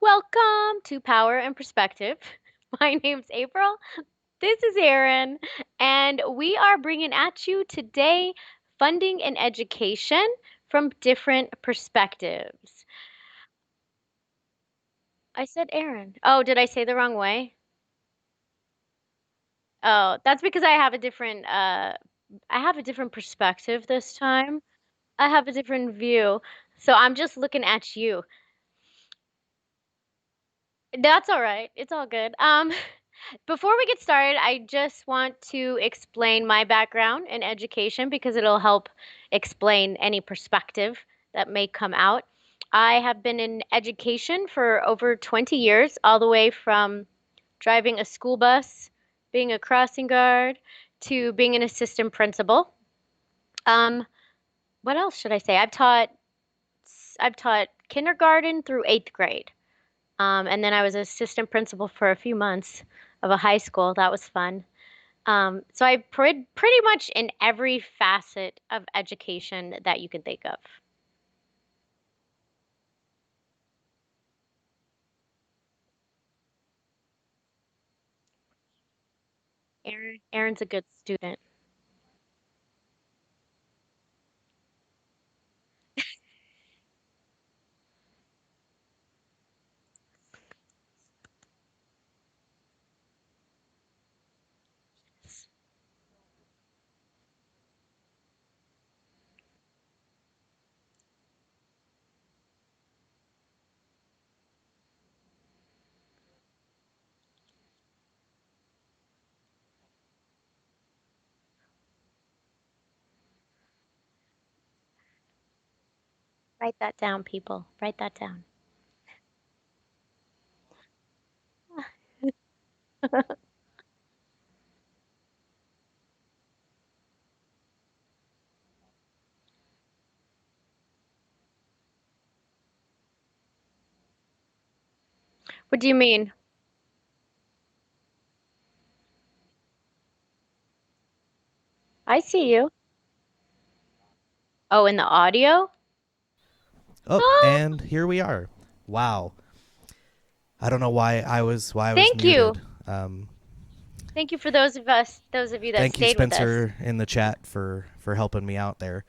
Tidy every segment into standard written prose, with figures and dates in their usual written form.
Welcome to Power and Perspective. My name's April. This is Erin, and we are bringing at you today funding and education from different perspectives. I said Erin. Oh, did I say the wrong way? Oh, that's because I have a different perspective this time. I have a different view. So I'm just looking at you. That's all right. It's all good. Before we get started, I just want to explain my background in education because it'll help explain any perspective that may come out. I have been in education for over 20 years, all the way from driving a school bus, being a crossing guard, to being an assistant principal. Um, what else should I say? I've taught kindergarten through eighth grade. And then I was assistant principal for a few months of a high school. That was fun. So I pretty much in every facet of education that you can think of. Aaron's a good student. Write that down, people. Write that down. What do you mean? I see you. Oh, in the audio? Oh, Oh, and here we are. Wow. I don't know why I was thank you. muted. Um, Thank you for those of you that Thank you, stayed with us. Spencer, in the chat for helping me out there.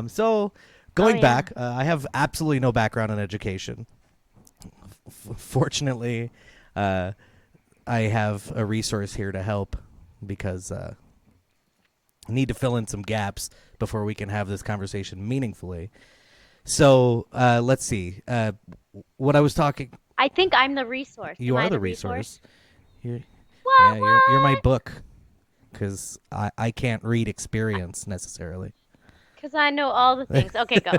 So Oh going yeah. back, I have absolutely no background in education. Fortunately, uh, I have a resource here to help because I need to fill in some gaps before we can have this conversation meaningfully. So let's see. What I was talking. I think I'm the resource. You Am are I the the resource? resource. You're, What, yeah, you're my what? book because I can't read experience necessarily. Because I know all the things. Okay, go.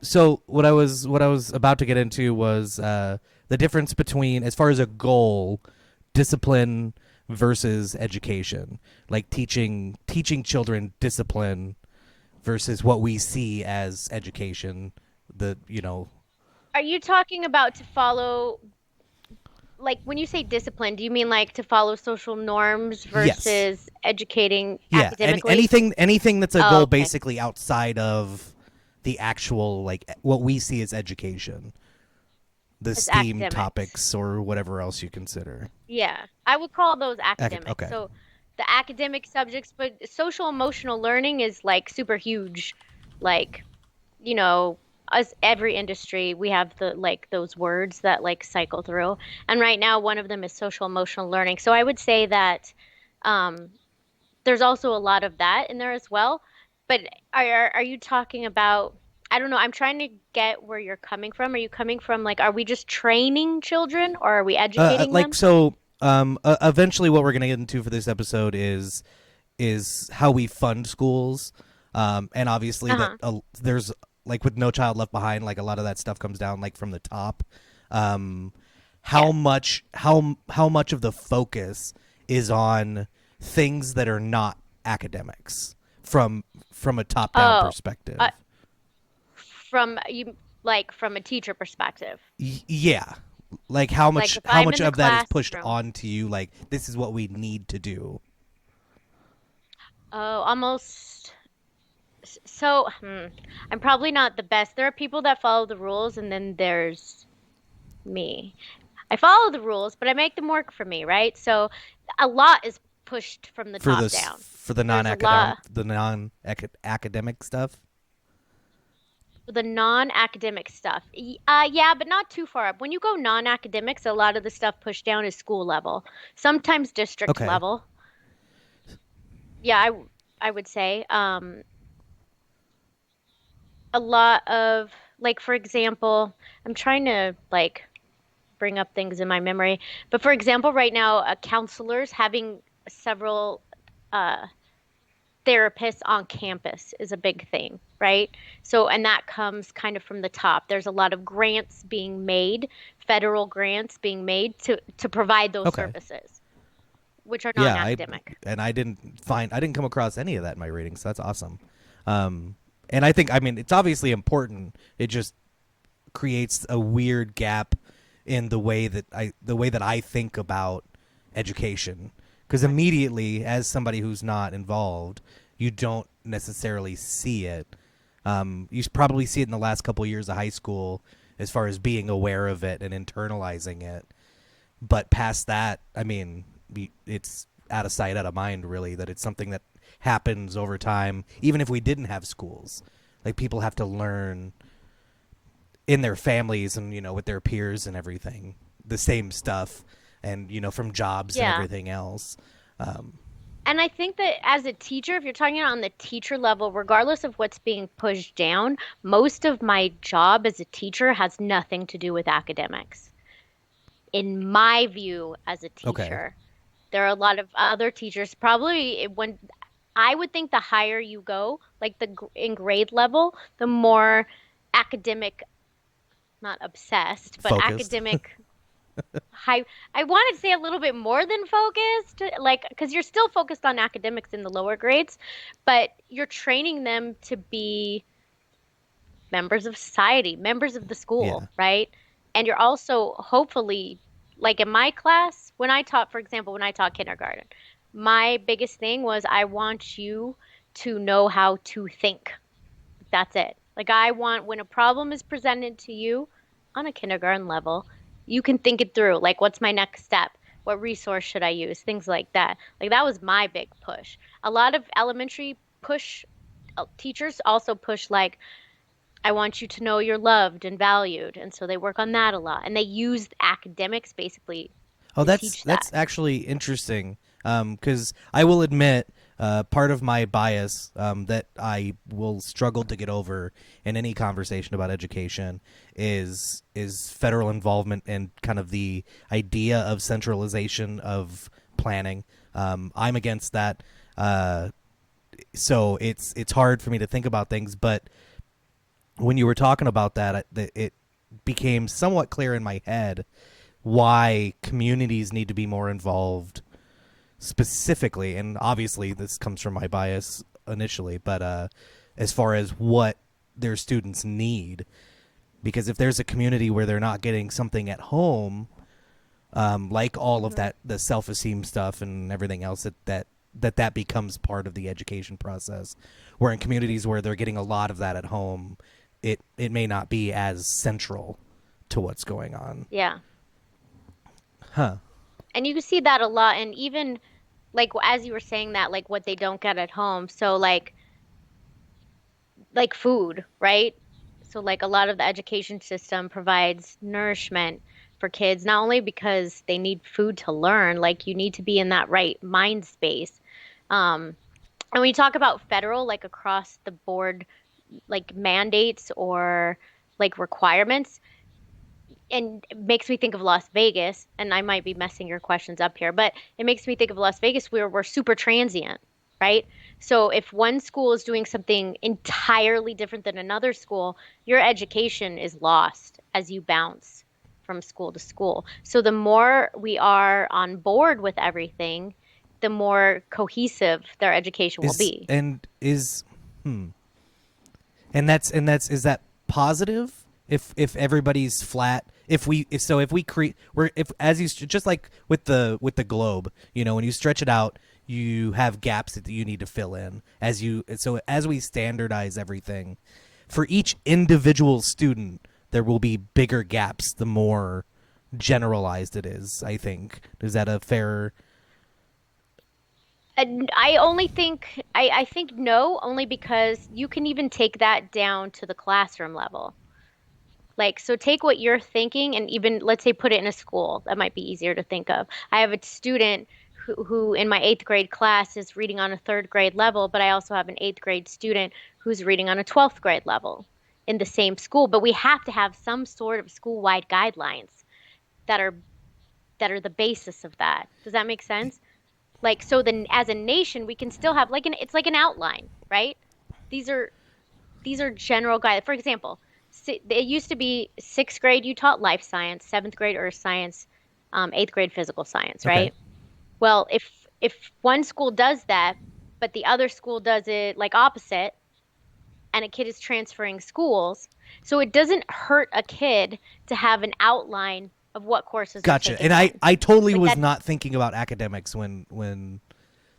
So what I was about to get into was the difference between, as far as a goal, discipline versus education, like teaching children discipline versus what we see as education. The Are you talking about to follow, like when you say discipline, do you mean like to follow social norms yes, versus educating yeah, and academically? anything that's a Oh, goal okay. basically outside of the actual, like, what we see as education, the It's STEAM academics. topics or whatever else you consider. Yeah, I would call those academics. Okay. So the academic subjects, but social emotional learning is like super huge. Like, you know, as every industry, we have the like those words that like cycle through. And right now, one of them is social emotional learning. So I would say that um, there's also a lot of that in there as well. But are you talking about, I don't know, I'm trying to get where you're coming from. Are you coming from like, are we just training children or are we educating Like them? so. Eventually, what we're gonna get into for this episode is how we fund schools, and obviously that Uh-huh. there's, like, with No Child Left Behind, like, a lot of that stuff comes down, like, from the top. Um, how Yes. much of the focus is on things that are not academics from a top down Oh, uh, perspective? from you like from a teacher perspective. Yeah, like Like if how I'm much in the of that is pushed classroom. onto you, like, this is what we need to do. Oh, almost. So, I'm probably not the best. There are people that follow the rules, and then there's me. I follow the rules, but I make them work for me, right? So a lot is pushed from the for top this down. for the There's a non-academic lot academic stuff? for the non-academic stuff. Yeah, but not too far up. When you go non-academics, a lot of the stuff pushed down is school level, sometimes district Okay. level. Yeah, I would say a lot of like for example, I'm trying to like bring up things in my memory, but for example, right now, counselors having several uh therapists on campus is a big thing, right? So, and that comes kind of from the top. There's a lot of grants being made, federal grants being made to provide those Okay. services, which are Yeah, I non-academic. and I didn't come across any of that in my reading, so that's awesome. And I think, I mean, it's obviously important. It just creates a weird gap in the way that I think about education, because Right. immediately, as somebody who's not involved, you don't necessarily see it. You probably see it in the last couple of years of high school, as far as being aware of it and internalizing it. But past that, I mean, it's out of sight, out of mind, really, that it's something that happens over time, even if we didn't have schools. Like, people have to learn in their families and, with their peers and everything, the same stuff, and, from jobs and Yeah. everything else. Um, And I think that as a teacher, if you're talking on the teacher level, regardless of what's being pushed down, most of my job as a teacher has nothing to do with academics. In my view, as a okay. teacher, there are a lot of other teachers, probably when I would think the higher you go, like in grade level, the more academic, not obsessed, but Focused. academic high. I want to say a little bit more than focused, like because you're still focused on academics in the lower grades, but you're training them to be members of society, members of the Yeah. school, right? And you're also hopefully, like in my class, when I taught, for example, when I taught kindergarten, my biggest thing was I want you to know how to think. That's it. Like I want when a problem is presented to you on a kindergarten level, you can think it through. Like, what's my next step? What resource should I use? Things like that. Like that was my big push. A lot of elementary push teachers also push like I want you to know you're loved and valued. And so they work on that a lot. And they use academics basically Oh, to teach that's that. actually interesting. Because I will admit, part of my bias, that I will struggle to get over in any conversation about education is federal involvement and kind of the idea of centralization of planning. I'm against that. So it's hard for me to think about things. But when you were talking about that, it became somewhat clear in my head why communities need to be more involved specifically. And obviously this comes from my bias initially, but as far as what their students need, because if there's a community where they're not getting something at home, like all of Hmm. that, the self-esteem stuff and everything else, that becomes part of the education process, where in communities where they're getting a lot of that at home, it may not be as central to what's going on. Yeah. Huh. And you can see that a lot. And even like as you were saying that, like what they don't get at home. So like food, right? So like a lot of the education system provides nourishment for kids, not only because they need food to learn, like you need to be in that right mind space. Um, and when you talk about federal, like across the board, like mandates or like requirements, and it makes me think of Las Vegas, and I might be messing your questions up here, but it makes me think of Las Vegas where we're super transient, right? So if one school is doing something entirely different than another school, your education is lost as you bounce from school to school. So the more we are on board with everything, the more cohesive their education will Is be. and is hmm. And that's is that positive? If everybody's flat, if we create, we're if as you just like with the globe, when you stretch it out, you have gaps that you need to fill in. As we standardize everything for each individual student, there will be bigger gaps the more. generalized it is. I think is that a fair? And I only think I think no, only because you can even take that down to the classroom level. Like, so take what you're thinking and even let's say put it in a school. That might be easier to think of. I have a student who in my eighth grade class is reading on a third grade level, but I also have an eighth grade student who's reading on a 12th grade level in the same school. But we have to have some sort of school-wide guidelines that are the basis of that. Does that make sense? Like, so then as a nation, we can still have like it's like an outline, right? These are general guidelines. For example, it used to be sixth grade you taught life science, seventh grade earth science, eighth grade physical science, Okay, right? Well, if one school does that, but the other school does it like opposite, and a kid is transferring schools, so it doesn't hurt a kid to have an outline of what courses they're gotcha. taking And I when. I totally Like was that. not thinking about academics when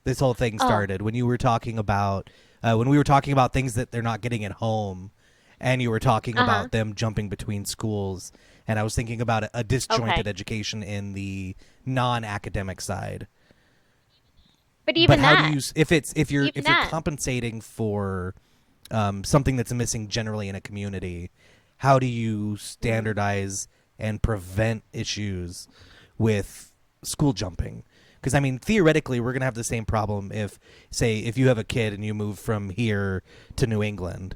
this whole thing Oh, started. When you were talking about when we were talking about things that they're not getting at home, and you were talking uh-huh. about them jumping between schools, and I was thinking about a disjointed Okay. education in the non-academic side. But But even how do that, you if it's even if you're that. compensating for something that's missing generally in a community, how do you Mhm. standardize and prevent issues with school jumping? Because I mean, theoretically, we're gonna have the same problem if, say, if you have a kid and you move from here to New England,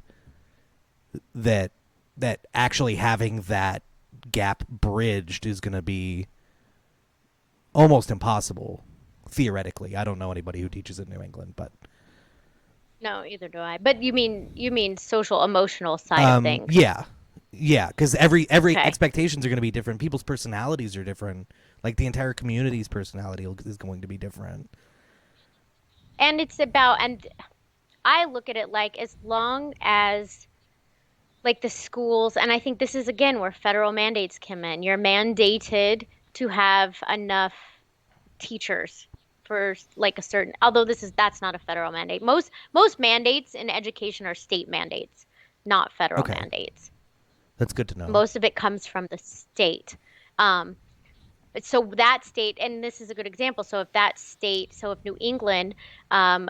that actually having that gap bridged is gonna be almost impossible. Theoretically, I don't know anybody who teaches in New England, but No, either do I. But you mean social emotional side of things. Yeah, yeah, because every Okay. expectations are going to be different. People's personalities are different. Like the entire community's personality is going to be different. And it's about, and I look at it like as long as like the schools, and I think this is again where federal mandates come in. You're mandated to have enough teachers for like a certain, although that's not a federal mandate. Most mandates in education are state mandates, not federal Okay, mandates. that's good to know. Most of it comes from the state. Um, so that state, and this is a good example. So if that state, so if New England um,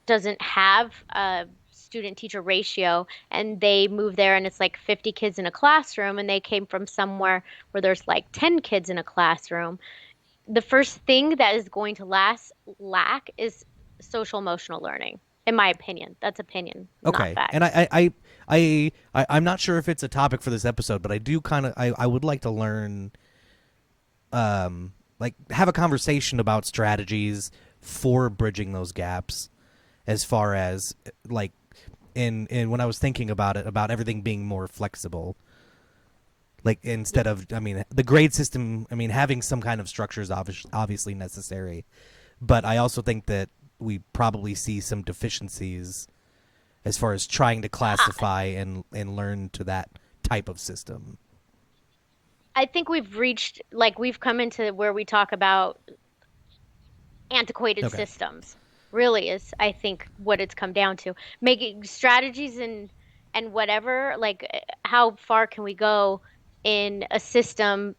doesn't have a student teacher ratio and they move there and it's like 50 kids in a classroom and they came from somewhere where there's like 10 kids in a classroom, the first thing that is going to lack is social emotional learning, in my opinion. That's opinion, not Okay, and fact. I'm not sure if it's a topic for this episode, but I do kind of I would like to learn like have a conversation about strategies for bridging those gaps as far as like in when I was thinking about it about everything being more flexible, like instead Yeah. of I mean the grade system, I mean having some kind of structure is obviously necessary, but I also think that we probably see some deficiencies as far as trying to I, classify and learn to that type of system. I think we've reached, like, we've come into where we talk about antiquated Okay. systems. Really is, I think, what it's come down to. Making strategies and whatever, like how far can we go in a system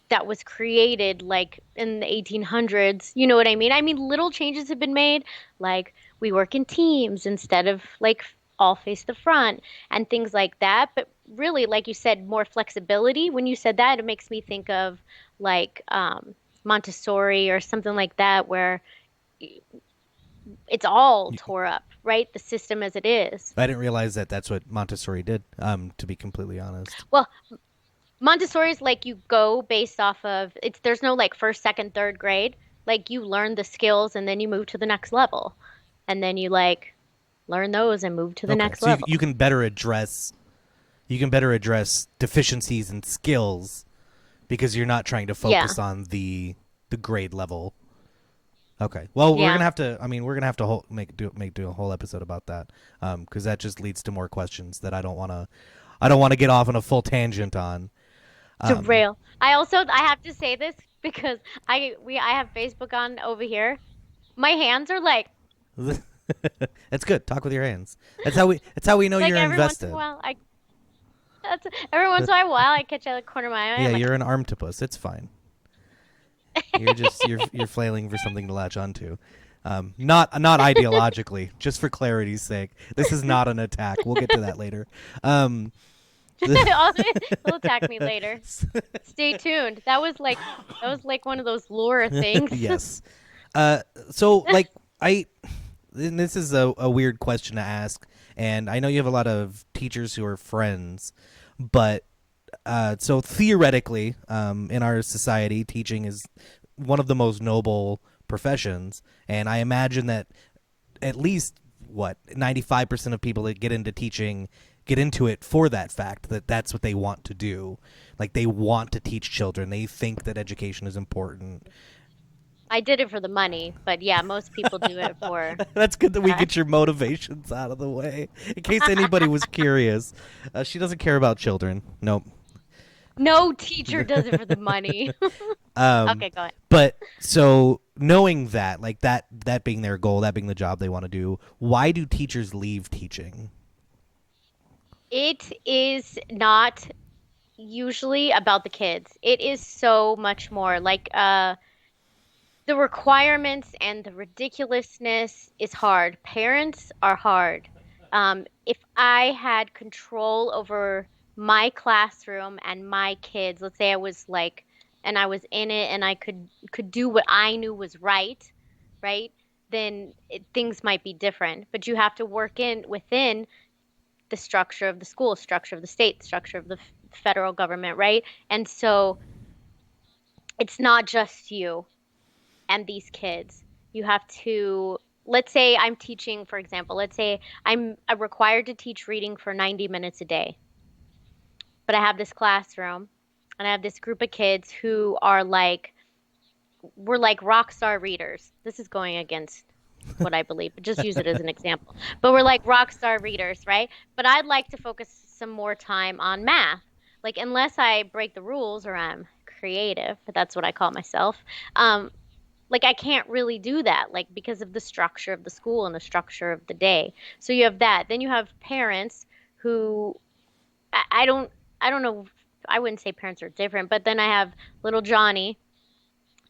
that was created like in the 1800s? You know what I mean? I mean, little changes have been made, like we work in teams instead of like all face the front and things like that. But really, like you said, more flexibility. When you said that, it makes me think of like Montessori or something like that, where it's all tore up, right? The system as it is. I didn't realize that that's what Montessori did. To be completely honest. Well, Montessori is like you go based off of it's there's no like first, second, third grade. Like you learn the skills and then you move to the next level. And then you like learn those and move to the Okay, next so you level. can better address deficiencies and skills because you're not trying to Yeah. focus on the grade level. Okay. Well, we're Yeah. gonna have to. I mean, we're gonna have to make do a whole episode about that, because that just leads to more questions that I don't want to. I don't want to get off on a full tangent on. Um, Derail. I have to say this because I have Facebook on over here. My hands are that's good. Talk with your hands. That's how we. That's how we know like you're every once in a invested. while I That's every once in a while I catch out of the corner of my eye. Yeah, I'm like, you're an armtopus. It's fine. You're flailing for something to latch onto. Not ideologically, just for clarity's sake. This is not an attack. We'll get to that later. Um, he'll attack me later. Stay tuned. That was like one of those lure things. yes. Uh, so like I, and this is a weird question to ask, and I know you have a lot of teachers who are friends, but so theoretically, in our society, teaching is one of the most noble professions, and I imagine that at least 95% of people that get into teaching get into it for that fact that that's what they want to do. Like they want to teach children. They think that education is important. I did it for the money, but yeah, most people do it for That's good that we that. get your motivations out of the way. In case anybody was curious, she doesn't care about children. Nope. No teacher does it for the money. Um, Okay, go ahead. but so knowing that, like that being their goal, that being the job they want to do, why do teachers leave teaching? It is not usually about the kids. It is so much more like the requirements and the ridiculousness is hard. Parents are hard. If I had control over my classroom and my kids, let's say I was like, and I was in it and I could do what I knew was right, right? Then things might be different. But you have to work in within the structure of the school, structure of the state, structure of the federal government, right? And so it's not just you and these kids. You have to, let's say I'm teaching, for example, let's say I'm required to teach reading for 90 minutes a day, but I have this classroom and I have this group of kids who are like, we're like rock star readers. This is going against what I believe, but just use it as an example. But we're like rock star readers, right? But I'd like to focus some more time on math. Like, unless I break the rules or I'm creative, but that's what I call myself. Um, like I can't really do that, like because of the structure of the school and the structure of the day. So you have that. Then you have parents who I don't know. I wouldn't say parents are different, but then I have little Johnny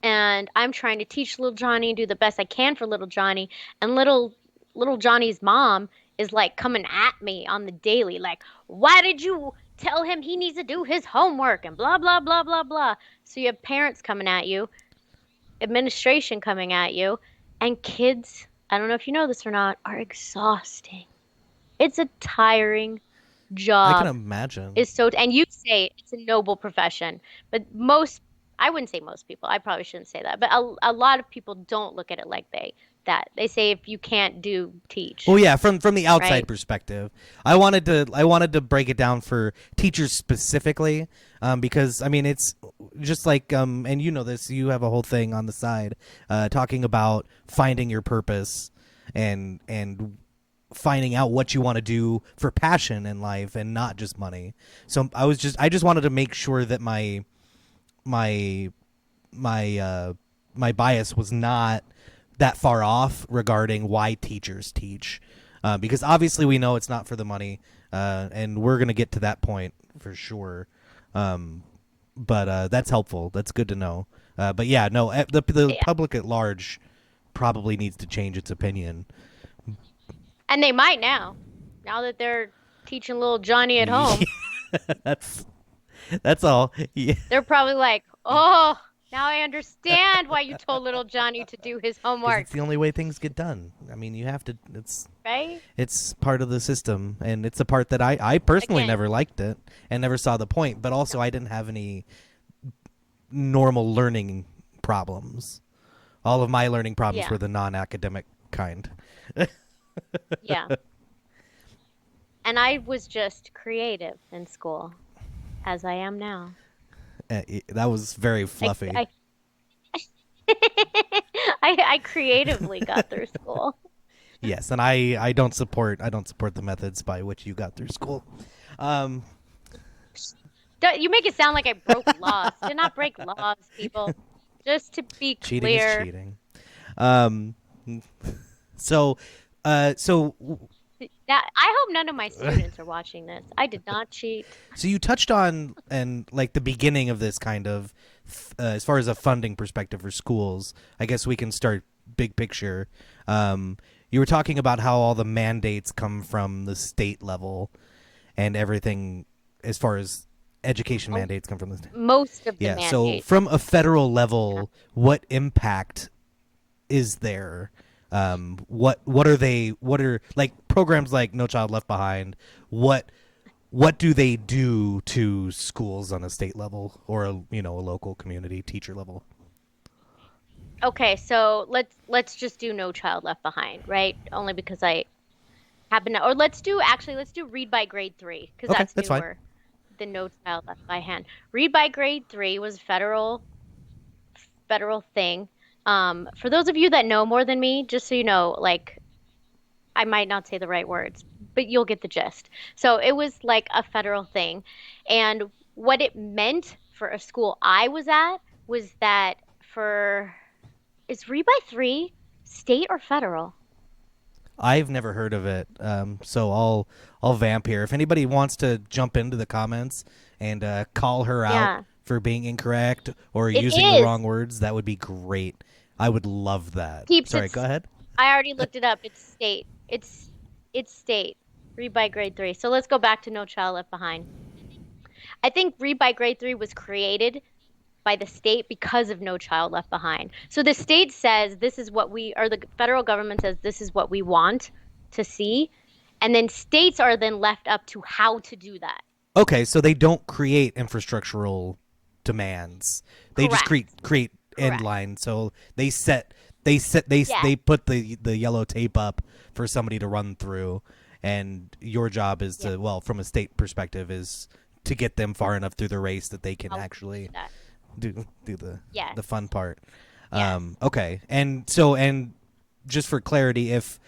and I'm trying to teach little Johnny, do the best I can for little Johnny, and little Johnny's mom is like coming at me on the daily, like, why did you tell him he needs to do his homework and blah blah blah blah blah. So you have parents coming at you, administration coming at you, and kids, I don't know if you know this or not, are exhausting. It's a tiring I can job. imagine. Is so, and you say it's a noble profession, but I wouldn't say most people, I probably shouldn't say that, but a lot of people don't look at it like they say if you can't do, Well, teach, yeah, from the outside right? perspective, I wanted to break it down for teachers specifically, because I mean it's just like and you know this, you have a whole thing on the side, talking about finding your purpose and finding out what you want to do for passion in life and not just money. So I just wanted to make sure that my my bias was not that far off regarding why teachers teach, because obviously we know it's not for the money, and we're gonna get to that point for sure. Um, but that's helpful. That's good to know. But yeah, no, the Yeah. public at large probably needs to change its opinion. And they might now that they're teaching little Johnny at Yeah, home. that's that's all. Yeah, They're probably like, oh, now I understand why you told little Johnny to do his because it's homework, the only way things get done. I mean, you have to. right? It's part of the system, and it's a part that I personally Again, never liked it and never saw the point, but also no. I didn't have any normal learning problems. All of my learning problems Yeah, were the non-academic kind. yeah. And I was just creative in school, as I am now. That was very I, fluffy. I, I creatively got through school. Yes, and I don't support the methods by which you got through school. Um, You make it sound like I broke laws. Did not break laws, people. Just to be cheating is clear. cheating. Um, so, so That I hope none of my students are watching this. I did not cheat. So you touched on and like the beginning of this kind of as far as a funding perspective for schools. I guess we can start big picture. You were talking about how all the mandates come from the state level and everything as far as education Oh, mandates come from the state. most of the Yeah. So mandates. from a federal Yeah. level, what impact is there? What are they? What are like programs like No Child Left Behind? What what do they do to schools on a state level or a local community teacher level? Okay, so let's just do No Child Left Behind, right? Only because I happen to, or let's do Read by Grade 3 because Okay, that's that's fine. newer than No Child Left Behind. Read by Grade 3 was a federal thing. For those of you that know more than me, just so you know, like I might not say the right words, but you'll get the gist. So it was like a federal thing. And what it meant for a school I was at was that for, is Read by 3 state or federal? I've never heard of it, so I'll vamp here. If anybody wants to jump into the comments and call her out Yeah, for being incorrect or it using the wrong is. words, that would be great. I would love that. Peeps, Sorry, go ahead. I already looked it up. It's state. It's state. Read by Grade 3. So let's go back to No Child Left Behind. I think Read by Grade 3 was created by the state because of No Child Left Behind. So the state says this is what we, or the federal government says this is what we want to see. And then states are then left up to how to do that. Okay, so they don't create infrastructural demands. They just Correct. create end Correct. lines. So they Yes. put the yellow tape up for somebody to run through, and your job is Yes. to, well, from a state perspective, is to get them far enough through the race that they can Help actually that. do Yes. the fun part. Yes. Okay, and just for clarity, if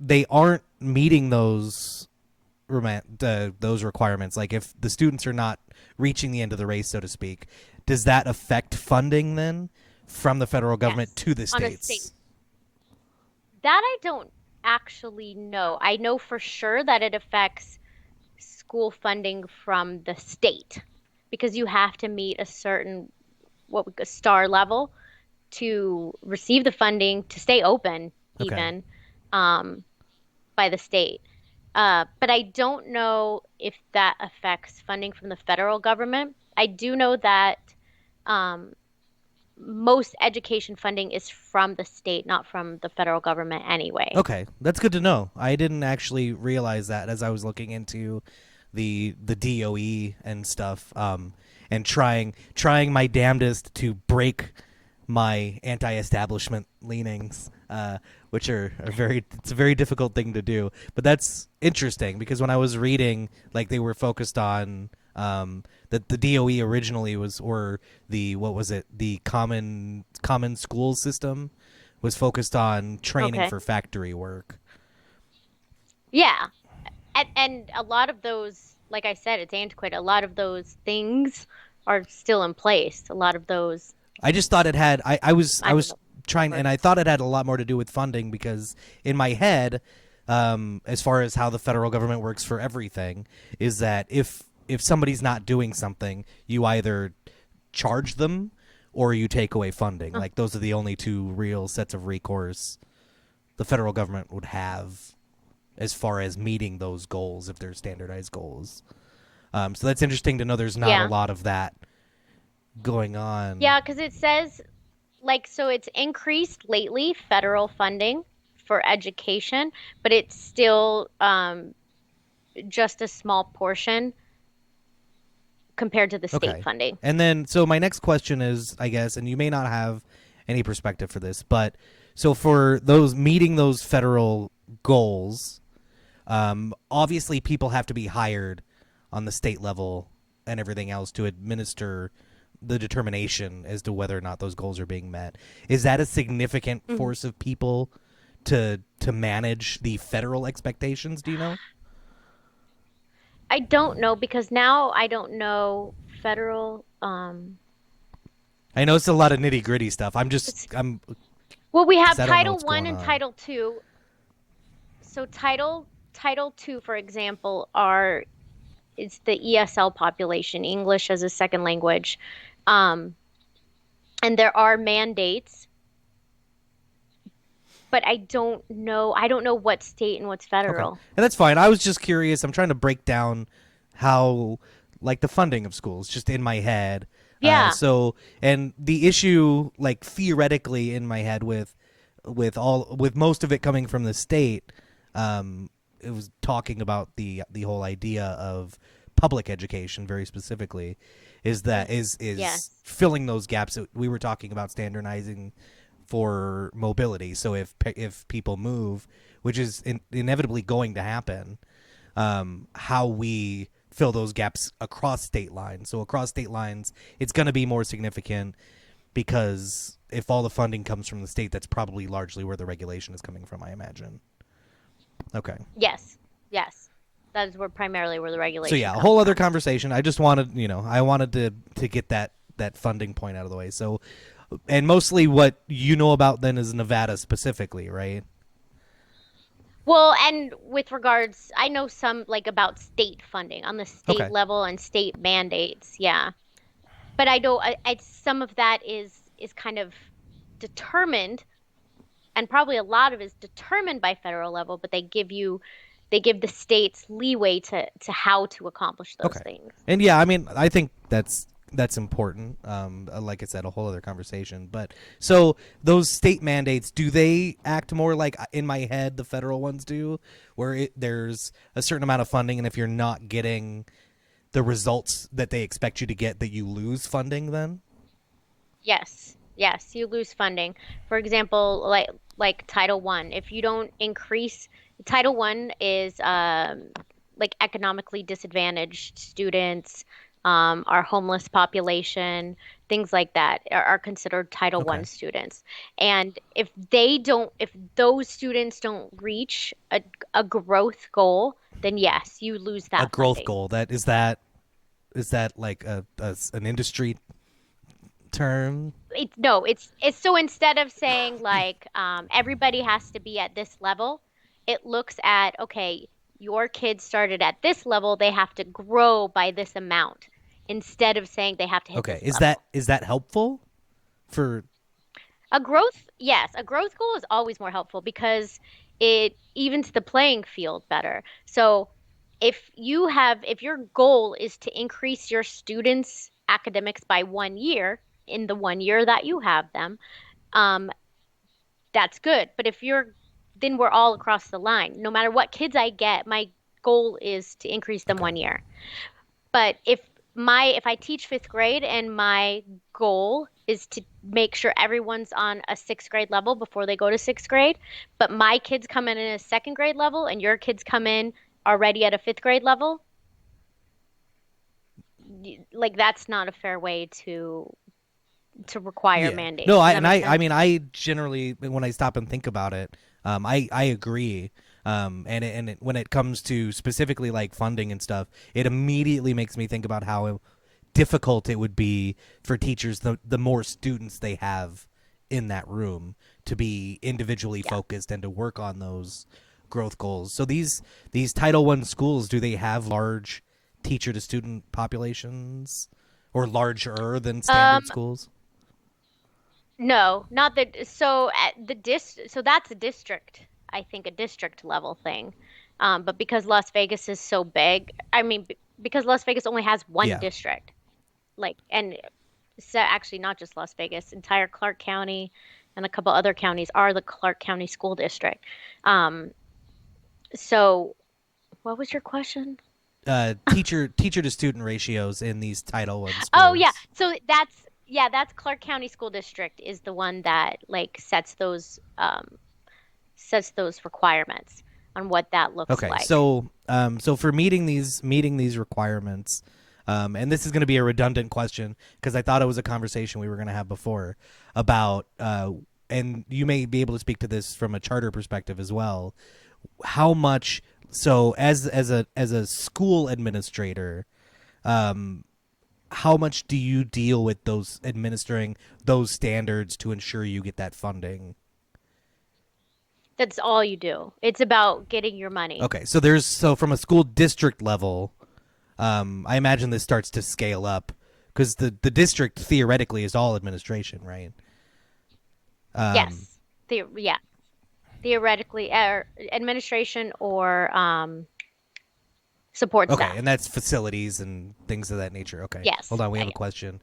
they aren't meeting those requirements, like if the students are not reaching the end of the race, so to speak, does that affect funding then from the federal government Yes. to the On a state. states? That I don't actually know. I know for sure that it affects school funding from the state because you have to meet a certain what we star level to receive the funding to stay open Okay. even um, by the state. But I don't know if that affects funding from the federal government. I do know that um, most education funding is from the state, not from the federal government anyway. Okay, that's good to know. I didn't actually realize that as I was looking into the DOE and stuff, and trying my damnedest to break my anti-establishment leanings, which are very it's a very difficult thing to do. But that's interesting because when I was reading, like they were focused on that the DOE originally was, or the what was it, the common school system was focused on training Okay. for factory work. Yeah. And a lot of those, like I said, it's antiquated. A lot of those things are still in place. A lot of those, I just thought it had. I I don't was know the trying, and word. I thought it had a lot more to do with funding because in my head, as far as how the federal government works for everything, is that if somebody's not doing something, you either charge them or you take away funding. Uh, Like those are the only two real sets of recourse the federal government would have as far as meeting those goals if they're standardized goals. So that's interesting to know. There's not a Yeah. lot of that going on. Yeah, because it says like so it's increased lately federal funding for education, but it's still just a small portion compared to the state Okay. funding. And then, so my next question is, I guess, and you may not have any perspective for this, but so for those meeting those federal goals, obviously people have to be hired on the state level and everything else to administer the determination as to whether or not those goals are being met. Is that a significant Mhm. force of people to manage the federal expectations? Do you know? I don't know because now I don't know federal I know it's a lot of nitty gritty stuff. it's I'm well we because have I don't know Title what's 1 going and on. Title 2. So Title II, for example, are it's the ESL population, English as a second language. Um, and there are mandates, but I don't know what's state and what's Okay, federal. and that's fine. I was just curious. I'm trying to break down how, like, the funding of schools, just in my head. Yeah. And the issue, like, theoretically in my head with most of it coming from the state, it was talking about the whole idea of public education very specifically, is that is Yes. filling those gaps that we were talking about, standardizing for mobility. So if people move, which is inevitably going to happen, how we fill those gaps across state lines. So across state lines, it's going to be more significant because if all the funding comes from the state, that's probably largely where the regulation is coming from, I imagine. Okay. Yes. Yes. That is where the So regulation yeah, a comes whole other from. conversation. I just wanted, I wanted to get that funding point out of the way. So, and mostly what you know about then is Nevada specifically, right? Well, and with regards, I know some like about state funding on the state Okay. level and state mandates. Yeah. But I know some of that is kind of determined, and probably a lot of it is determined by federal level, but they give the states leeway to how to accomplish those Okay. things. And yeah, I mean, I think that's important. Like I said, a whole other conversation. But so those state mandates, do they act more like in my head the federal ones do, where there's a certain amount of funding, and if you're not getting the results that they expect you to get, that you lose funding then? Yes, yes, you lose funding. For example, like Title One, if you don't increase Title One is like economically disadvantaged students, our homeless population, things like that are considered Title Okay. One students. And if those students don't reach a growth goal, then yes, you lose A that growth funding. goal. Is that like an industry term? No, it's so instead of saying like everybody has to be at this level, it looks at okay, your kids started at this level, they have to grow by this amount instead of saying they have to hit Okay. this level. Is that helpful for? Yes, a growth goal is always more helpful because it evens the playing field better. So if your goal is to increase your students' academics by 1 year in the 1 year that you have them, um, that's good. But if you're, then we're all across the line. No matter what kids I get, my goal is to increase them Okay. 1 year. But if I teach fifth grade and my goal is to make sure everyone's on a sixth grade level before they go to sixth grade, but my kids come in at a second grade level and your kids come in already at a fifth grade level, like that's not a fair way to require Yeah. No, mandates. Does that make I sense? mean, I generally, when I stop and think about it, I agree. When it comes to specifically like funding and stuff, it immediately makes me think about how difficult it would be for teachers, the more students they have in that room, to be individually Yeah. focused and to work on those growth goals. So these Title One schools, do they have large teacher to student populations, or larger than standard Um, schools? No, not that. So at so that's a district, I think a district level thing. But because Las Vegas is so big, I mean, because Las Vegas only has one Yeah. district, like, and so actually not just Las Vegas, entire Clark County and a couple other counties are the Clark County School District. Um, so what was your question? Teacher to student ratios in these Title One Oh yeah, schools. so that's Clark County School District is the one that like sets those requirements on what that looks Okay, like. so for meeting these requirements, and this is going to be a redundant question because I thought it was a conversation we were going to have before about, and you may be able to speak to this from a charter perspective as well. How much? So as a school administrator, um, how much do you deal with those administering those standards to ensure you get that funding? That's all you do. It's about getting your money. Okay, so from a school district level, I imagine this starts to scale up because the district theoretically is all administration, right? Um, Yes. Yeah. Theoretically, administration or support okay, staff. and that's facilities and things of that nature. Okay, hold Yes. on, we Yeah, have a yeah. question.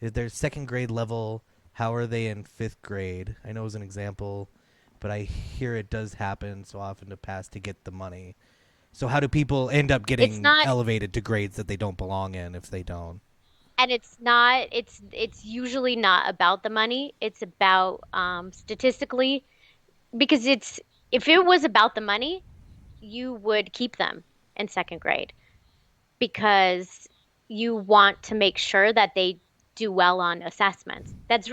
Is there second grade level? How are they in fifth grade? I know as an example, but I hear it does happen so often to pass to get the money. So how do people end up It's getting not, elevated to grades that they don't belong in if they don't? and it's not, it's usually not about the money. It's about statistically, because it's, if it was about the money, you would keep them in second grade because you want to make sure that they do well on assessments. That's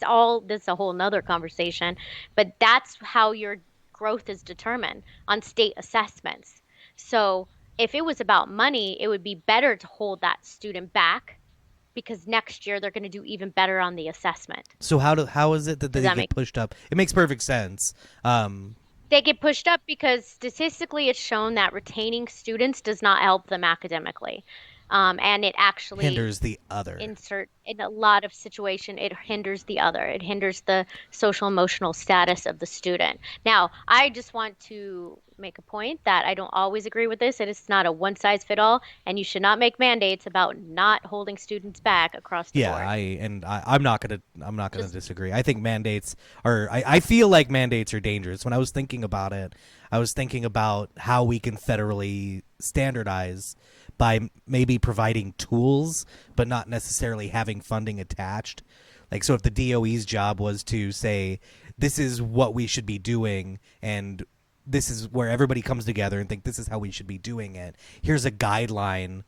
a whole nother conversation, but that's how your growth is determined on state assessments. So if it was about money, it would be better to hold that student back because next year they're going to do even better on the assessment. So how is it that Does they that get make pushed up? It makes perfect sense. They get pushed up because statistically it's shown that retaining students does not help them academically. And it actually Hinders the other. insert in a lot of situation it hinders the other. It hinders the social emotional status of the student. Now I just want to make a point that I don't always agree with this. It is not a one size fit all, and you should not make mandates about not holding students back across the Yeah, board. I'm not gonna Just disagree. I think mandates are. I feel like mandates are dangerous. When I was thinking about it, I was thinking about how we can federally standardize by maybe providing tools, but not necessarily having funding attached. Like, so if the DOE's job was to say, this is what we should be doing, and this is where everybody comes together and think this is how we should be doing it. Here's a guideline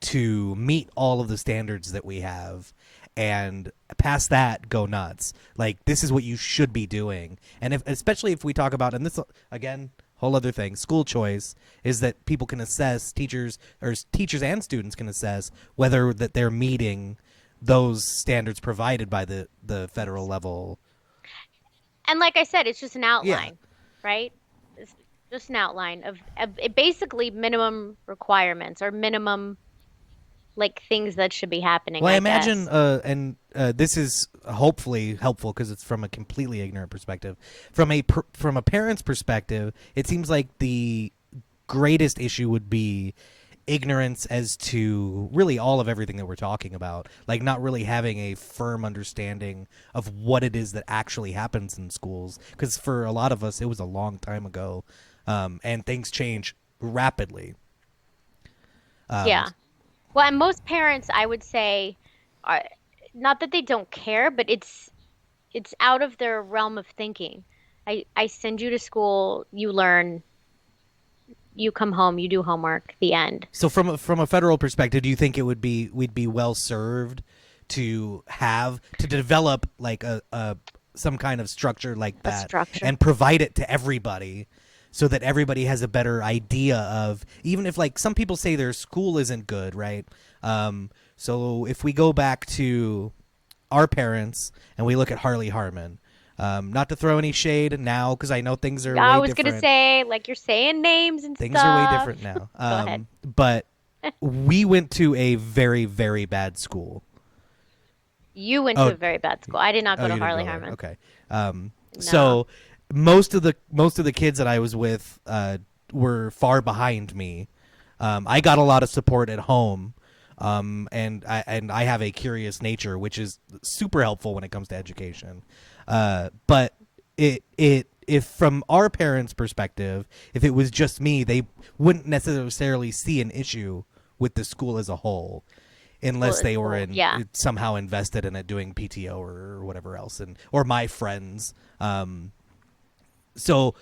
to meet all of the standards that we have, and past that go nuts. Like, this is what you should be doing. And if, especially if we talk about, and this again, whole other thing, school choice, is that people can assess, teachers or teachers and students can assess whether that they're meeting those standards provided by the federal level. And like I said, it's just an Yeah. outline, right? It's just an outline of it basically minimum requirements or minimum like things that should be happening, Well, I I imagine, guess. and this is hopefully helpful because it's from a completely ignorant perspective. From a parent's perspective, it seems like the greatest issue would be ignorance as to really all of everything that we're talking about. Like, not really having a firm understanding of what it is that actually happens in schools. Because for a lot of us, it was a long time ago, and things change rapidly. Um, Yeah. Well, and most parents, I would say, are not that they don't care, but it's out of their realm of thinking. I send you to school, you learn, you come home, you do homework, the end. So from a federal perspective, do you think it would be we'd be well served to have to develop like a some kind of structure like A that structure. and provide it to everybody so that everybody has a better idea of, even if like some people say their school isn't good, right? So if we go back to our parents and we look at Harley Harmon, not to throw any shade now because I know things are I way was gonna different. say, like you're saying names and Things are way stuff. different now. Go ahead. But we went to a very, very bad school. You went to Oh, a very bad school. I did not oh, go to you didn't Harley go there. Harmon. Okay. No. So most of the kids that I was with were far behind me. I got a lot of support at home, and I have a curious nature, which is super helpful when it comes to education. But it if from our parents' perspective, if it was just me, they wouldn't necessarily see an issue with the school as a whole, School unless is they were whole. in Yeah. somehow invested in it doing PTO or whatever else, and or my friends. So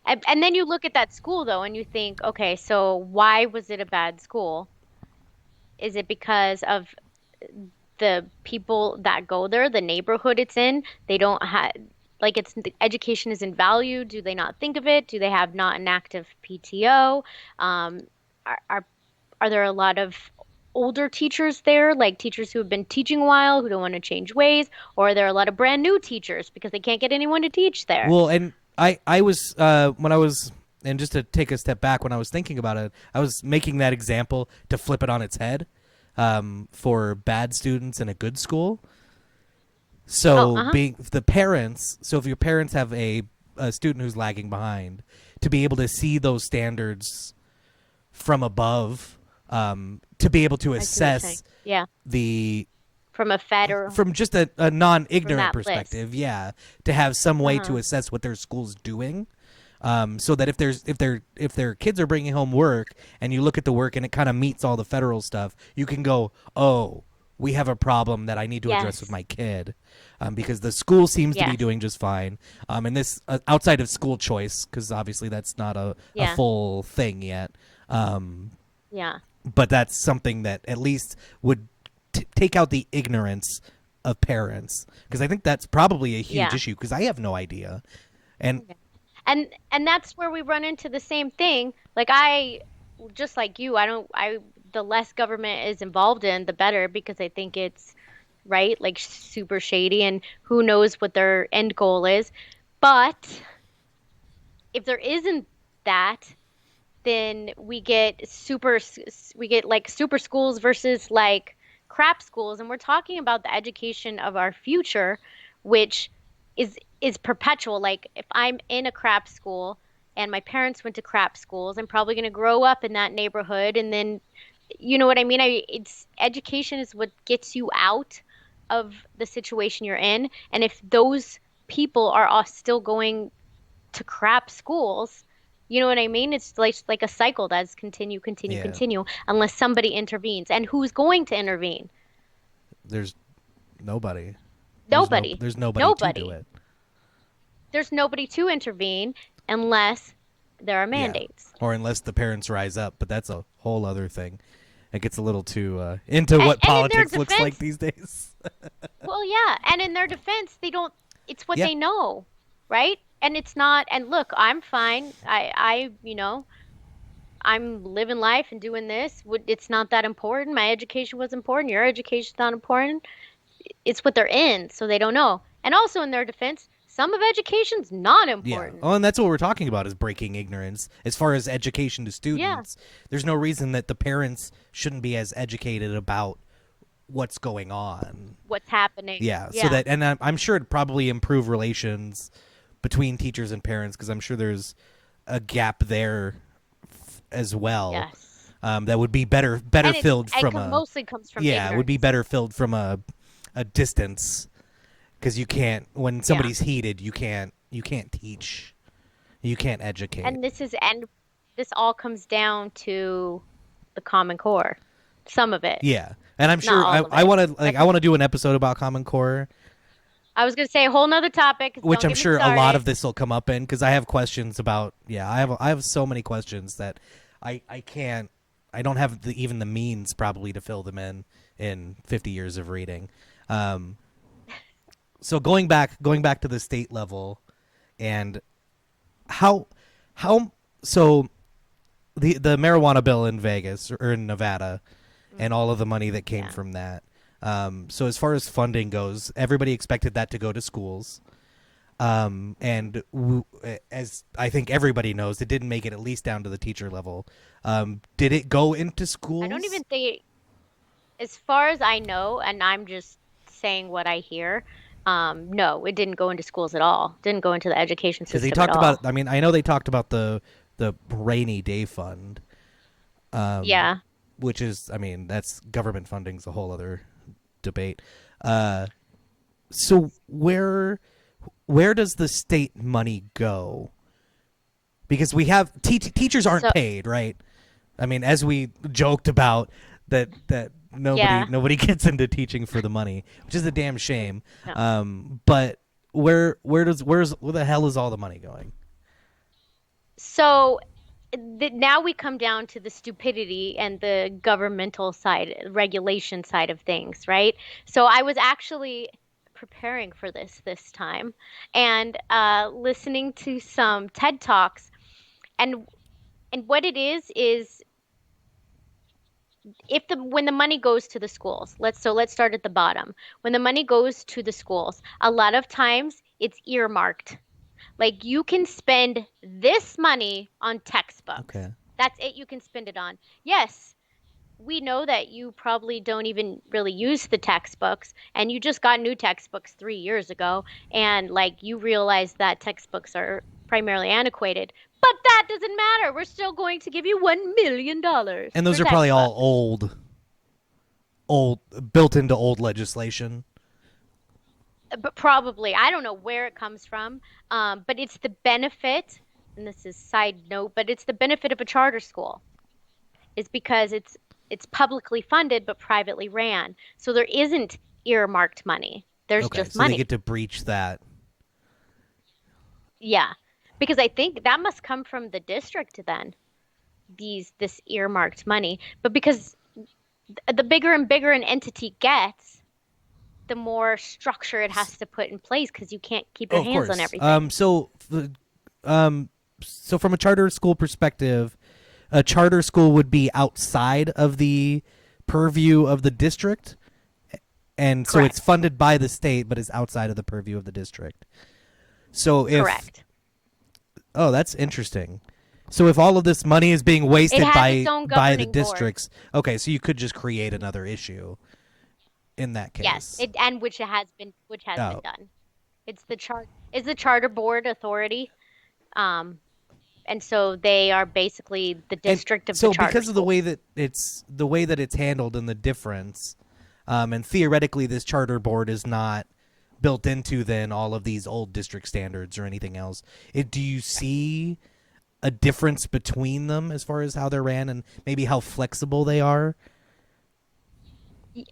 And then you look at that school though and you think, okay, so why was it a bad school? Is it because of the people that go there, the neighborhood it's in? They don't have like it's the education isn't valued. Do they not think of it? Do they have not an active PTO? Um, are, are are there a lot of older teachers there, like teachers who have been teaching a while, who don't want to change ways? Or are there a lot of brand new teachers because they can't get anyone to teach there? well, and I was when I was and just to take a step back when I was thinking about it, I was making that example to flip it on its head for bad students in a good school. Oh, So uh-huh. being the parents, so if your parents have a student who's lagging behind, to be able to see those standards from above, to be able to I see what you're saying. assess Yeah. the From a federal, from just a from non-ignorant that list. perspective, yeah, to have some way to Uh-huh. assess what their school's doing, so that if their kids are bringing home work and you look at the work and it kind of meets all the federal stuff, you can go, oh, we have a problem that I need to address with Yes. my kid, because the school seems to be Yes. doing just fine. And this outside of school choice, because obviously that's not a Yeah. full thing yet. Um, Yeah. but that's something that at least would take out the ignorance of parents, because I think that's probably a huge Yeah. issue because I have no idea. And Yeah. And that's where we run into the same thing. Like I just like you, I don't I the less government is involved in, the better because I think it's right, like super shady and who knows what their end goal is. But if there isn't that, then we get like super schools versus like crap schools, and we're talking about the education of our future, which is perpetual. Like if I'm in a crap school and my parents went to crap schools, I'm probably going to grow up in that neighborhood, and then you know what I mean? It's education is what gets you out of the situation you're in, and if those people are all still going to crap schools. You know what I mean? It's like a cycle that's continue, continue, yeah, continue, unless somebody intervenes. And who's going to intervene? there's nobody. Nobody. There's nobody to do Nobody. it. There's nobody to intervene unless there are Yeah, mandates. or unless the parents rise up, but that's a whole other thing. It gets a little too into what And in their politics looks like defense, these days. well, yeah, and in their defense, they don't, it's what Yeah, they know, right? And it's not, and look, I'm fine. I'm living life and doing this. It's not that important. My education was important. Your education's not important. It's what they're in, so they don't know. And also in their defense, some of education's not yeah. important. Oh, and that's what we're talking about is breaking ignorance as far as education to Yeah, students. There's no reason that the parents shouldn't be as educated about what's going on. what's happening. Yeah, so Yeah. that, and I'm sure it'd probably improve relations between teachers and parents because I'm sure there's a gap there as well. Yes. That would be better And filled from a, mostly comes from yeah, it would be ignorance. better filled from a distance, because you can't, when Yeah. somebody's heated, you can't teach, you can't educate. And this all comes down to the Common Core. Some of it, Yeah, and I'm not sure all of I it. want to, like, That's I want to do an episode about Common Core, I was gonna say a whole nother topic, 'cause which don't I'm get me sure a lot started. of this will come up in, because I have questions about, yeah, I have so many questions that I can't, I don't have even the means probably to fill them in 50 years of reading. Um, so going back to the state level, and how how so the marijuana bill in Vegas or in Nevada, and all of the money that came Yeah. from that. So as far as funding goes, everybody expected that to go to schools. And as I think everybody knows, it didn't make it at least down to the teacher level. Did it go into I don't schools? even think, as far as I know, and I'm just saying what I hear, no, it didn't go into schools at all. Didn't go into the education Because they system at talked about. all. I mean, I know they talked about the rainy day fund, um, Yeah. which is, I mean, that's government funding's a whole other debate. Uh, so where does the state money go? Because we have teachers aren't So, paid, right? I mean, as we joked about that yeah. nobody gets into teaching for the money, which is a damn shame. No. But where the hell is all the money going? So now we come down to the stupidity and the governmental side, regulation side of things, right? So I was actually preparing for this time and listening to some TED Talks, and what it is if the when the money goes to the schools, let's start at the bottom. When the money goes to the schools, a lot of times it's earmarked. Like you can spend this money on textbooks. Okay. That's it, you can spend it on. Yes, we know that you probably don't even really use the textbooks and you just got new textbooks 3 years ago and like you realize that textbooks are primarily antiquated. But that doesn't matter. We're still going to give you $1 million And for those are probably all textbooks. old, built into old legislation. But probably, I don't know where it comes from. But it's the benefit, and this is side note, but it's the benefit of a charter school. Is because it's publicly funded but privately ran. So there isn't earmarked money. There's Okay, just so they money. get to breach that. Yeah. Because I think that must come from the district then, this earmarked money. But because the bigger and bigger an entity gets, the more structure it has to put in place because you can't keep Oh, your of hands on course. everything. Um, so from a charter school perspective, a charter school would be outside of the purview of the district, and so it's Correct. funded by the state, but is outside of the purview of the district. So if Correct. oh, that's interesting. So if all of this money is being It wasted has its by own the governing board. districts, okay, so you could just create another issue in that Yes, case. it and which has been Oh, done. It's the charter board authority. Um, and so they are basically the and district of the so charter because of the school. way that it's handled and the difference, and theoretically this charter board is not built into then all of these old district standards or anything else. Do you see a difference between them as far as how they're ran and maybe how flexible they are?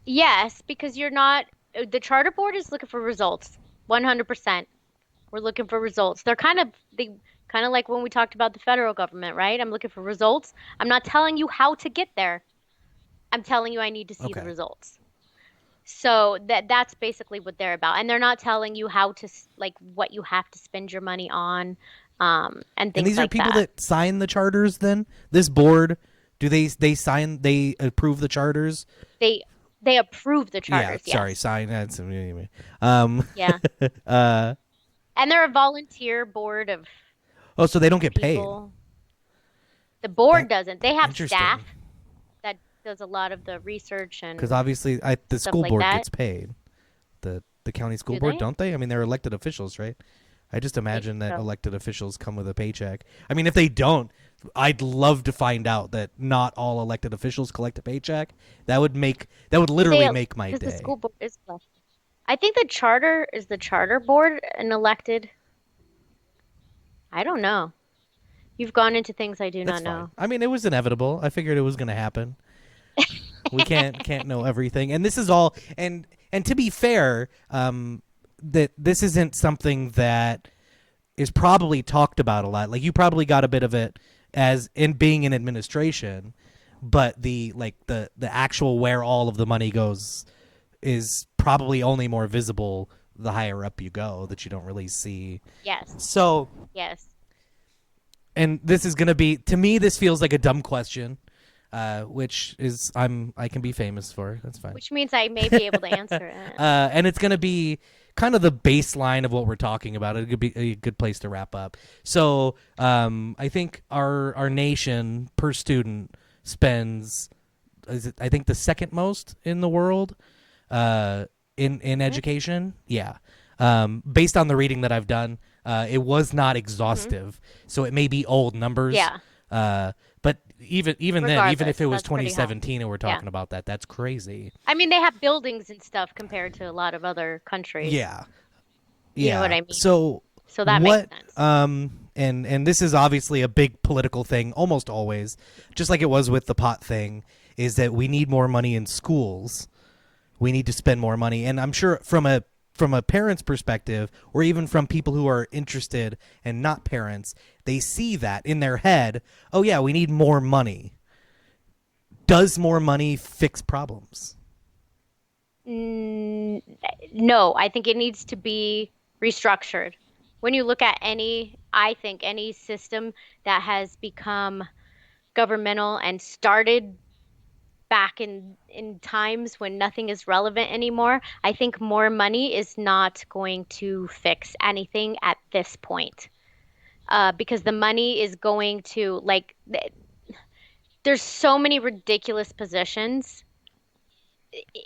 Yes, because you're not, the charter board is looking for results. 100%. We're looking for results. They kind of like when we talked about the federal government, right? I'm looking for results. I'm not telling you how to get there. I'm telling you I need to see the Okay. results. So that's basically what they're about. And they're not telling you how to like what you have to spend your money on, and And things these are like people that. that sign the charters then? This board, do they approve the charters? They they approve the Yeah, charters, sorry, yes. sign that's um Yeah. uh And they're a volunteer board of oh, so they don't get paid. people. The board That doesn't. They have interesting. staff that does a lot of the research Cuz and obviously the stuff school like board that. gets paid. The county school Do board, they? don't they? I mean, they're elected officials, right? I just I imagine think that so. elected officials come with a paycheck. I mean, if they don't, I'd love to find out that not all elected officials collect a paycheck. That would They literally make my because the day. school board is elected. I think the charter board an elected. I don't know. You've gone into things I do That's not fine. know. I mean, it was inevitable. I figured it was going to happen. We can't know everything, and this is all. And to be fair, that this isn't something that is probably talked about a lot. Like you probably got a bit of it as in being in administration, but the actual where all of the money goes is probably only more visible the higher up you go that you don't really see. Yes. So, Yes. and this is gonna be to me. This feels like a dumb question, which is I can be famous for. That's fine. Which means I may be able to answer it. And it's going to be kind of the baseline of what we're talking about. It could be a good place to wrap up. So I think our nation per student spends, I think the second most in the world in Hmm. education. Yeah. Based on the reading that I've done, it was not Hmm. exhaustive, so it may be old numbers. Yeah. But even then, even if Regardless, it was that's pretty high. 2017 and we're Yeah. talking about that, that's crazy. I mean, they have buildings and stuff compared to a lot of other countries. Yeah. You know what Yeah. I mean? So So that makes what sense. and this is obviously a big political thing almost always, just like it was with the pot thing, is that we need more money in schools. We need to spend more money, and I'm sure from a parent's perspective or even from people who are interested and not parents, they see that in their head, oh yeah, we need more money. Does more money fix problems? Mm, no, I think it needs to be restructured. When you look at I think any system that has become governmental and started back in times when nothing is relevant anymore, I think more money is not going to fix anything at this point. because the money is going to like there's so many ridiculous positions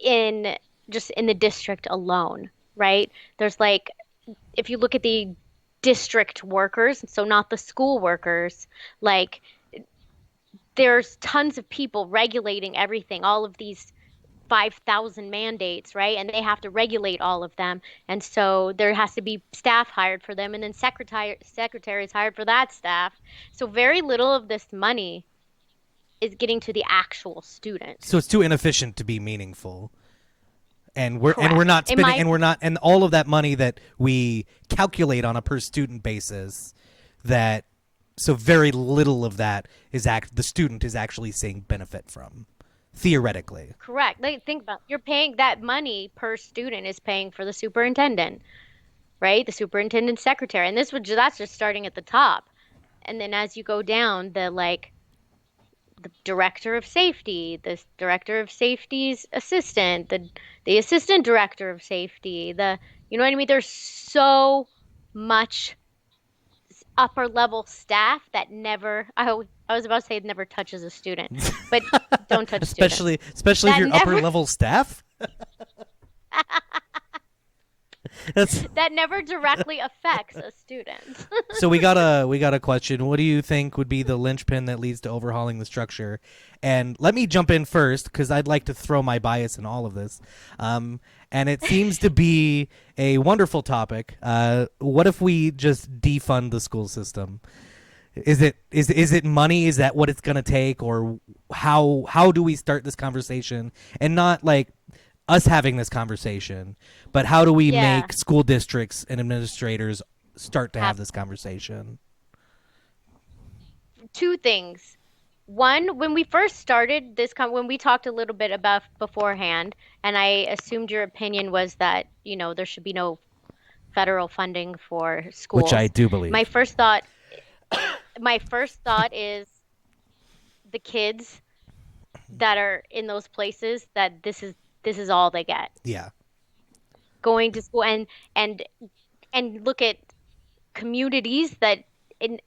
in just in the district alone, right? There's like if you look at the district workers, so not the school workers, like there's tons of people regulating everything, all of these 5,000 mandates, right? And they have to regulate all of them. And so there has to be staff hired for them and then secretaries hired for that staff. So very little of this money is getting to the actual student. So it's too inefficient to be meaningful. And we're Correct. not spending, and we're not, and all of that money that we calculate on a per student basis, that so very little of that is the student is actually seeing benefit from, theoretically. Correct. Like, think about you're paying that money per student is paying for the superintendent, right? The superintendent secretary. And that's just starting at the top. And then as you go down, the director of safety, the director of safety's assistant, the assistant director of safety, the you know what I mean? There's so much upper level staff that never I was about to say never touches a student, but don't touch students. Especially if That you're upper never level staff. That's that never directly affects a student. so we got a question. What do you think would be the linchpin that leads to overhauling the structure? And let me jump in first because I'd like to throw my bias in all of this. And it seems to be a wonderful topic. What if we just defund the school system? Is it money? Is that what it's gonna take, or how do we start this conversation? And not like us having this conversation, but how do we Yeah, make school districts and administrators start to have have this conversation? two things. One, when we first started when we talked a little bit about beforehand, and I assumed your opinion was that, there should be no federal funding for Which I schools. do My believe. first thought, my first thought is the kids that are in those places that this is all they get. Yeah, Going to school and and look at communities that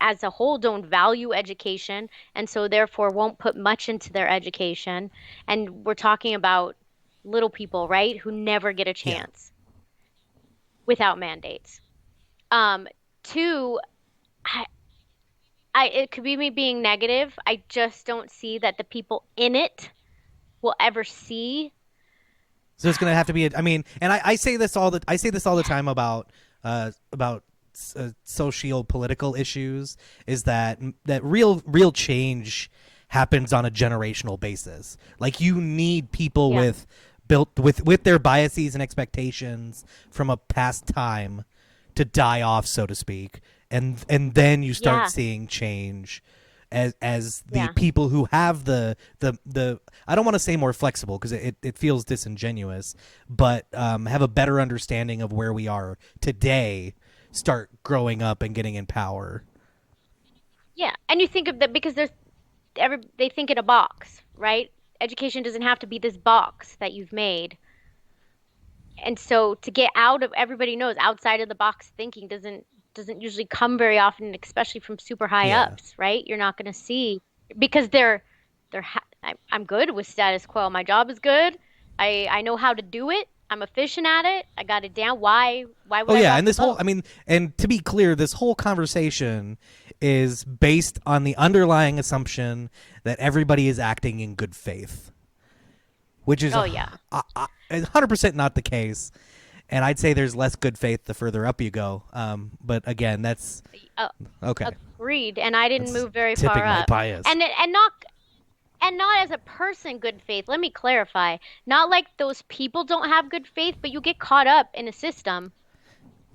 as a whole don't value education and so therefore won't put much into their education. And we're talking about little people, right, who never get a yeah. chance without mandates. Um, Two, I, it could be me being negative. I just don't see that the people in it will ever see. So it's gonna have to be. I mean, and I say this I say this all the time about socio political issues. Is that real change happens on a generational basis. Like you need people Yeah, with their biases and expectations from a past time to die off, so to speak, and then you start yeah, seeing change as the yeah, people who have the I don't want to say more flexible because it feels disingenuous, but have a better understanding of where we are today start growing up and getting in power. yeah. And you think of that because they think in a box, right? Education doesn't have to be this box that you've made. And so to get out of everybody knows outside of the box thinking doesn't usually come very often, especially from super high Yeah. ups, right? You're not going to see because I'm good with status quo. My job is good. I know how to do it. I'm efficient at it. I got it down. Why Oh would I yeah, rock and the this whole boat? I mean, and to be clear, this whole conversation is based on the underlying assumption that everybody is acting in good faith, which is Oh yeah. 100% not the case. And I'd say there's less good faith the further up you go. But again, that's Uh, okay. Agreed. And I didn't That's move very far tipping my up. bias. And not as a person good faith. Let me clarify. Not like those people don't have good faith, but you get caught up in a system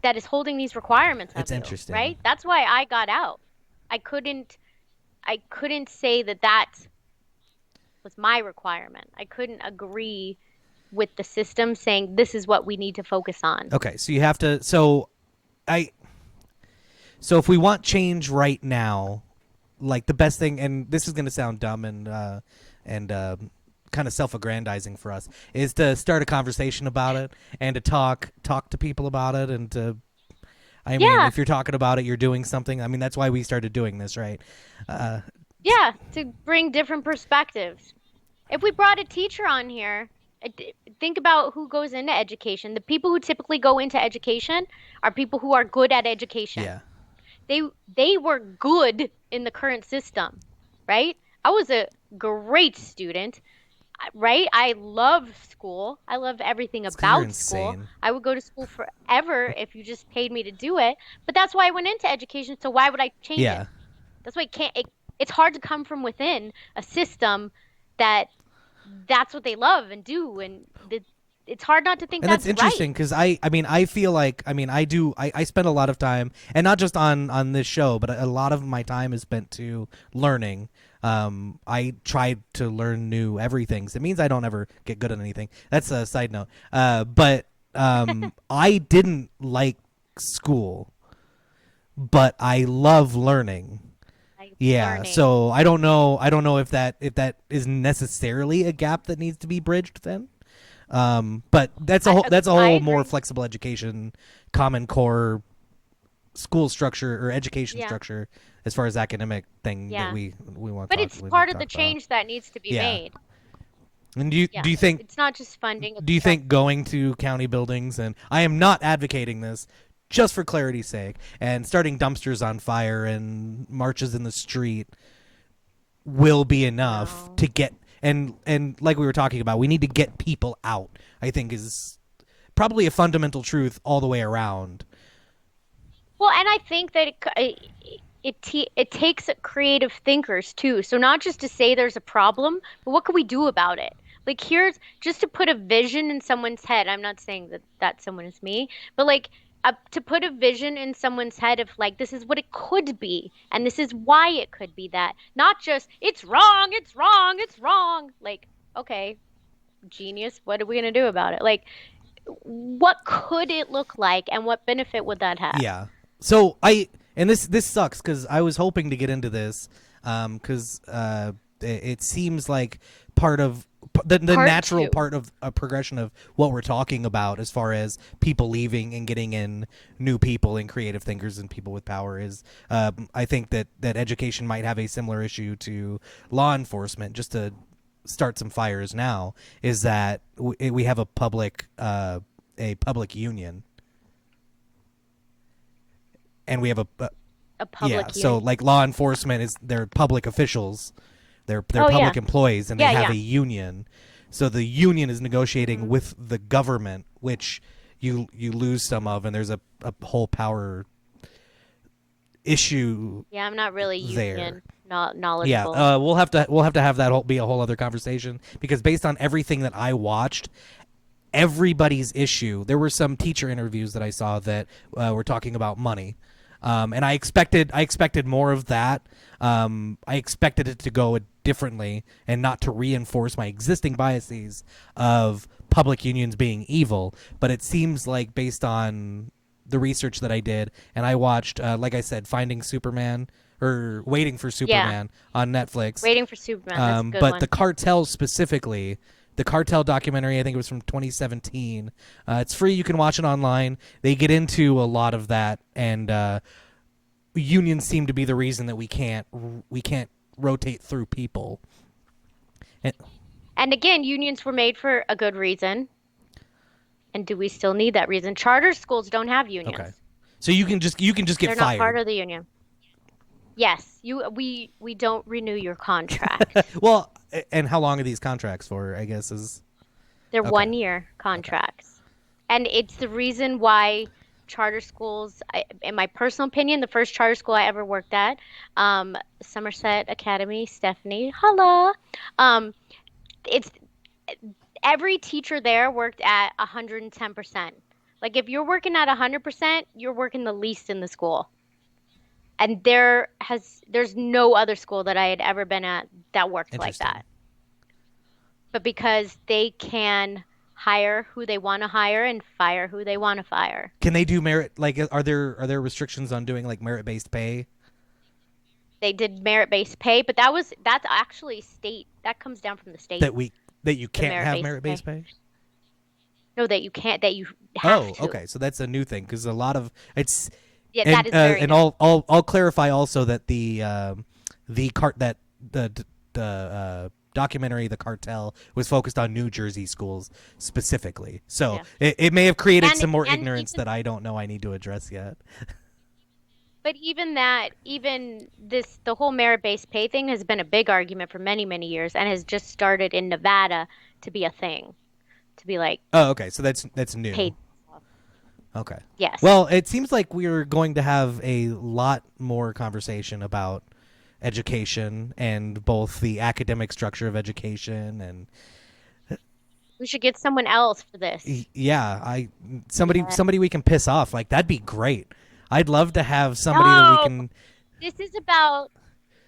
that is holding these requirements It's of you, interesting. right? That's why I got out. I couldn't I couldn't say that that was my requirement. I couldn't agree with the system saying this is what we need to focus on. Okay, so you have to. I. So if we want change right now, like the best thing, and this is going to sound dumb and kind of self-aggrandizing for us, is to start a conversation about it and to talk to people about it and to I mean, Yeah, if you're talking about it, you're doing something. I mean, that's why we started doing this, right? Uh, yeah, to bring different perspectives. If we brought a teacher on here, think about who goes into education. The people who typically go into education are people who are good at education. yeah, They they were good in the current system, right? I was a great student, right? I love school. I love everything it's because you're about school. insane. I would go to school forever if you just paid me to do it. But that's why I went into education, so why would I change it? Yeah, That's why it's hard to come from within a system that that's what they love and do, and it's hard not to think and that's that's right. interesting because I mean, I feel like, I mean, I spend a lot of time, and not just on this show, but a lot of my time is spent to learning. I try to learn new everything. So it means I don't ever get good at anything. That's a side note. But I didn't like school, but I love learning. Like Yeah, learning. so I don't know. I don't know if that is necessarily a gap that needs to be bridged. Then, but that's a I whole more agree. flexible education, common core school structure or education Yeah, structure as far as academic thing that yeah. we want to But talk it's we want part to of the talk about. change that needs to be Yeah, made. and Yeah, it's not just funding, it's do you think structure. going to county buildings, and I am not advocating this, just for clarity's sake, and starting dumpsters on fire and marches in the street will be enough No. to get, and like we were talking about, we need to get people out. I think is probably a fundamental truth all the way around. Well, and I think that it takes creative thinkers too. So not just to say there's a problem, but what can we do about it? Like here's just to put a vision in someone's head. I'm not saying that that someone is me, but like to put a vision in someone's head of like this is what it could be, and this is why it could be that. Not just it's wrong, it's wrong, it's wrong. Like, okay, genius, what are we gonna do about it? Like, what could it look like, and what benefit would that have? Yeah. So and this sucks because I was hoping to get into this because it seems like part of the Part natural two. part of a progression of what we're talking about as far as people leaving and getting in new people and creative thinkers and people with power is I think that education might have a similar issue to law enforcement. Just to start some fires now, is that we have a public union, and we have A yeah, public so union. like law enforcement is, they're public officials, they're Oh yeah. public employees, and they Yeah, have yeah. a union. So the union is negotiating Hmm. with the government, which you lose some of, and there's a whole power issue Yeah, I'm not really there. union not Yeah, knowledgeable. we'll have to have that be a whole other conversation, because based on everything that I watched, everybody's issue. There were some teacher interviews that I saw that were talking about money, and I expected more of that. I expected it to go differently and not to reinforce my existing biases of public unions being evil. But it seems like, based on the research that I did, and I watched, like I said, Finding Superman or Waiting for Yeah. Superman on Netflix. Waiting for Superman. That's a good But the one. cartel specifically, the cartel documentary, I think it was from 2017. It's free. You can watch it online. They get into a lot of that, and unions seem to be the reason that we can't rotate through people. And, And again, unions were made for a good reason. And do we still need that reason? Charter schools don't have okay, unions. so you can just get They're not part fired. of the union. Yes, we don't renew your contract. Well, and how long are these contracts for? I guess is They're okay. 1 year Okay. contracts. And it's the reason why charter schools, in my personal opinion, the first charter school I ever worked at, Somerset Academy, Stephanie, holla. Um, it's every teacher there worked at 110%. Like if you're working at 100%, you're working the least in the school. And there's no other school that I had ever been at that worked like Interesting. that. But because they can hire who they want to hire and fire who they want to fire. Can they do merit? Like, are there restrictions on doing like merit based pay They did merit-based pay, but that's actually state. That comes down from the state, that we that you the can't have merit-based merit pay. based pay? No, that you can't, that you have Oh, to. okay. So that's a new thing, because a lot of Yeah, that is very And nice. I'll clarify also that the cart that the documentary The Cartel was focused on New Jersey schools specifically. So Yeah. it may have created some more And ignorance even that I don't know I need to address yet. but even that, even this, the whole merit-based pay thing has been a big argument for many, many years and has just started in Nevada to be a thing, to be like Oh, okay. So that's new. paid off. Okay. Yes. Well, it seems like we're going to have a lot more conversation about education and both the academic structure of education and We should get someone else for this. yeah, I Yeah. somebody we can piss off. Like that'd be great. I'd love to have somebody that we No, can. this is about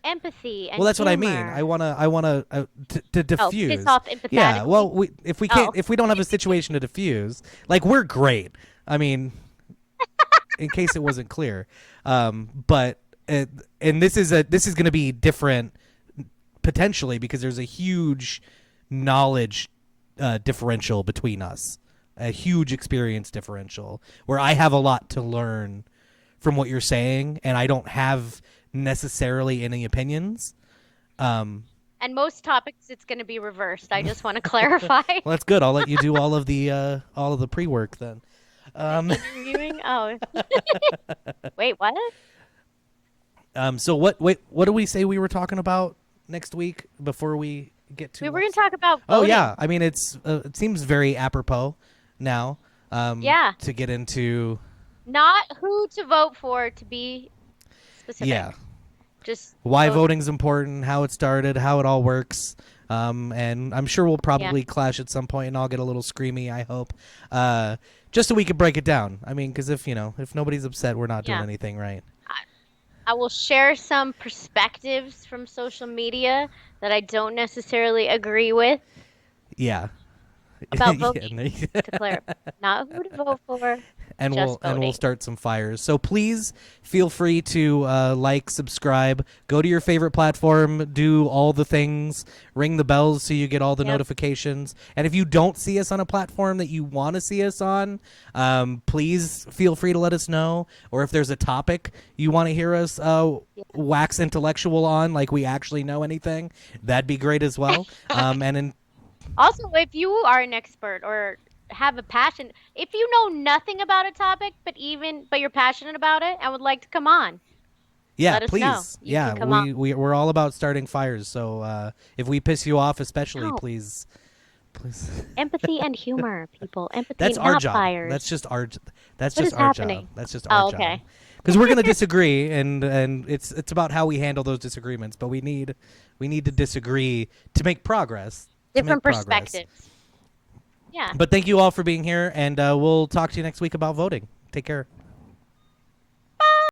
empathy Well, and that's what I mean. humor. I wanna to Oh, piss diffuse. off Yeah. empathetically. Well, we if we can't Oh, if we don't have a situation to diffuse, like we're great. I mean, in case it wasn't clear, but and this is going to be different potentially because there's a huge knowledge differential between us, a huge experience differential where I have a lot to learn from what you're saying, and I don't have necessarily any opinions. Um, and most topics it's going to be reversed. I just want to clarify. well, that's good. I'll let you do all of the pre work then. The Um, interviewing. Oh, wait, what? so what do we say we were talking about next week before we get We too were off? going to talk about Oh yeah, voting. I mean it seems very apropos now Yeah, to get into not who to vote for to be yeah specific. Just why voting. voting's important, how it started, how it all works. And I'm sure we'll Yeah, probably clash at some point, and I'll get a little screamy. I hope, just so we can break it down. I mean, because if nobody's upset, we're not doing yeah. anything right. I, I will share some perspectives from social media that I don't necessarily agree with Yeah, about yeah, voting, to clarify. Not who to vote for, just and we'll voting. start some fires. So please feel free to like, subscribe, go to your favorite platform, do all the things, ring the bells so you get all the Yep. notifications. And if you don't see us on a platform that you want to see us on, please feel free to let us know. Or if there's a topic you want to hear us wax intellectual on, like we actually know anything, that'd be great as well. And in Also, if you are an expert or have a passion, if you know nothing about a topic, but you're passionate about it and would like to come on, Yeah, let us know. please. You can Yeah, come on. we're all about starting fires. So if we piss you off, especially, No, please. empathy and humor, people. Empathy, That's our not job. fires. That's What just is our job. happening? That's just our Oh, job. okay. Because we're gonna disagree, and it's about how we handle those disagreements. But we need to disagree to make progress. To make Different progress. perspectives. Yeah. But thank you all for being here, and we'll talk to you next week about voting. Take care.